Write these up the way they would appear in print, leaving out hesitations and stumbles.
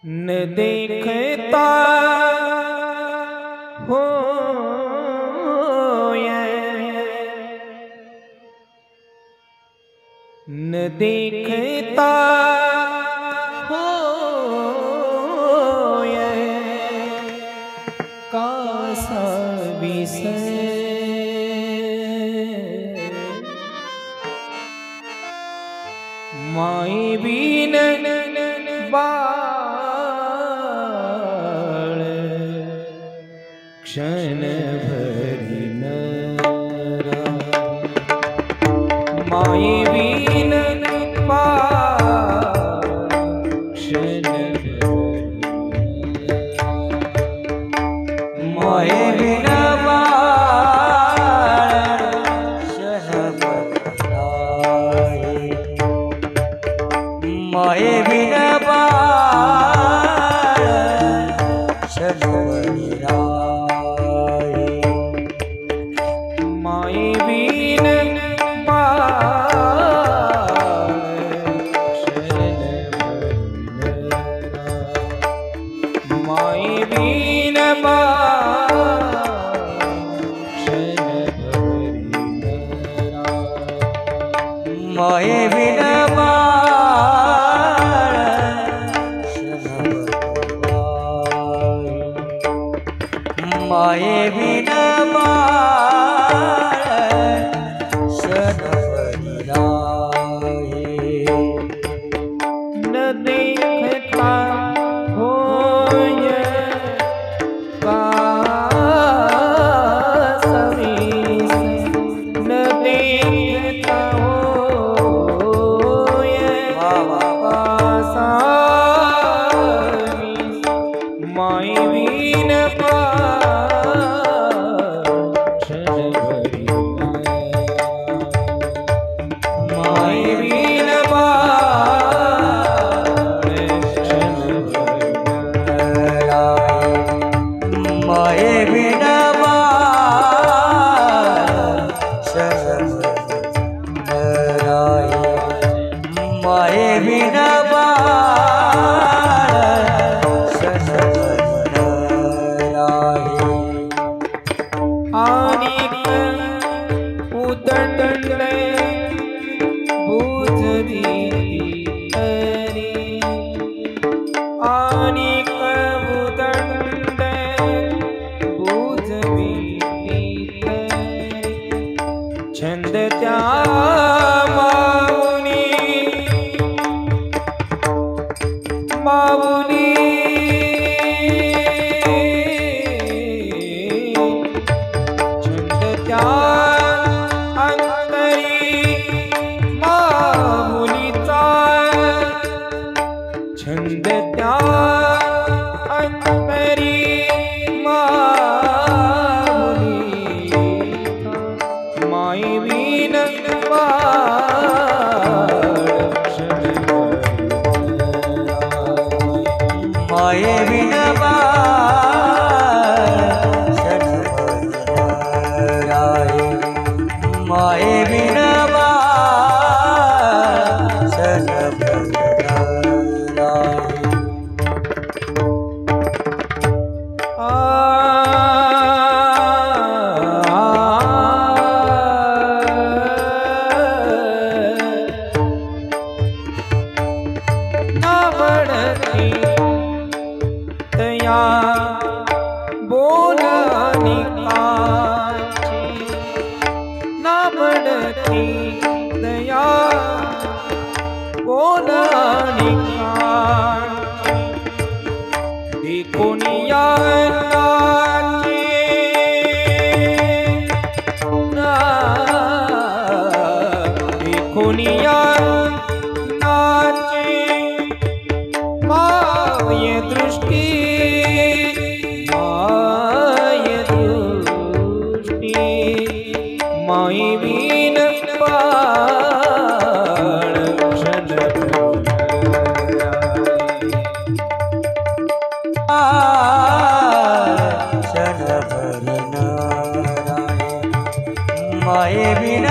न देखता हो न देखता हो कासा विषय माई बीन क्षण भरी न माई बीन क्षण माए बिन माए बिन माए बिन माए बिन न देखता हो छंद त्या माऊनी माऊनी छंद त्या अंतरी माऊलीचा छंद त्या अंतरी माई बीन माए बिन क्षण भरी निकाची ना पडती दया कोणा निकाची देखून या दुनिया नाचे माय दृष्टि माय वीन पाळ क्षण माय वीन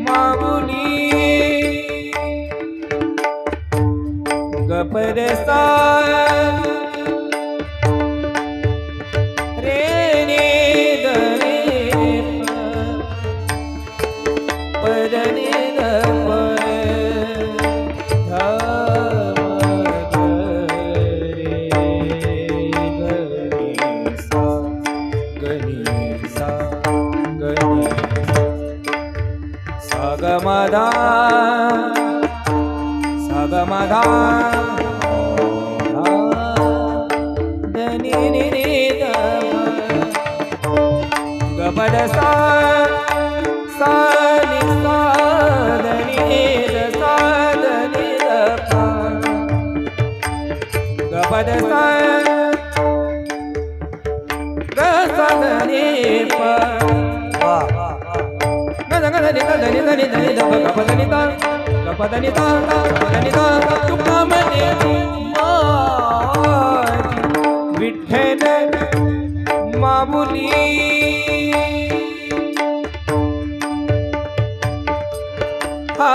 माऊली गपरसा रे ने दरे पदने गप गणेशा सागमदा सागमदा धनी नि गपद सा सा नि सा धनी सा धनी गपद सा ग सा धनी प विठ्ठल माऊली हा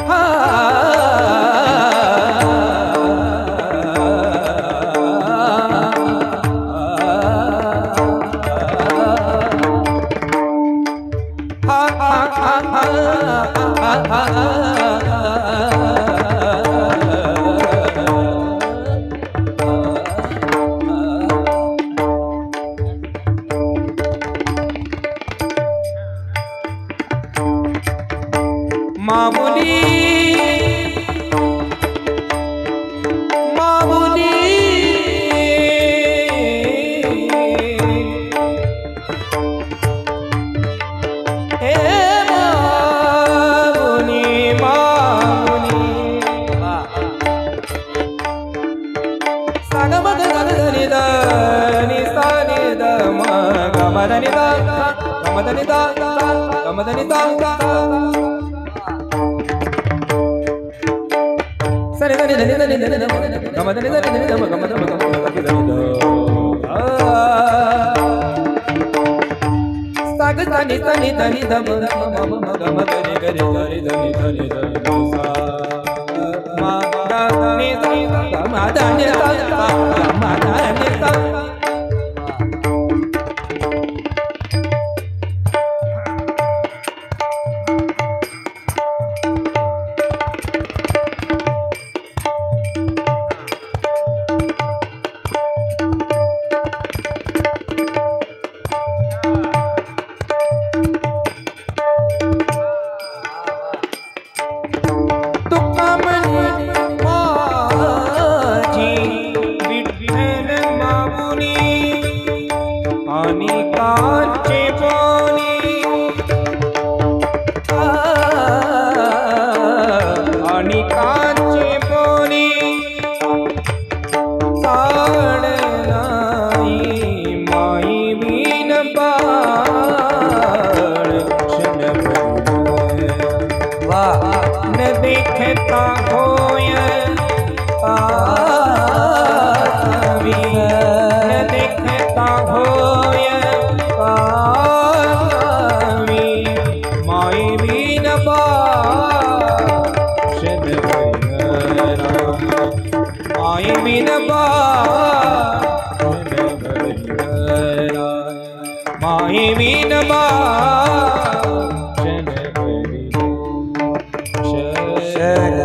हा माऊली माऊली हे माऊली माऊली सागमद धनी धनी सा नि द म गमधनी द गमधनी द गमधनी द सरे धनी धनी धनी धनी गमधनी धनी धनी गम गम गम गम साग धनी धनी धनी धम गम गम धनी गरि गरि धनी धनी धनी सा मा धनी सा मा धनी सा मा धनी सा देखता होय पावी, देखता होय पावी, माई बीन बाशन भरिहरा, माई बीन बाशन भरिहरा, माई बीन बाशन भरिहरा।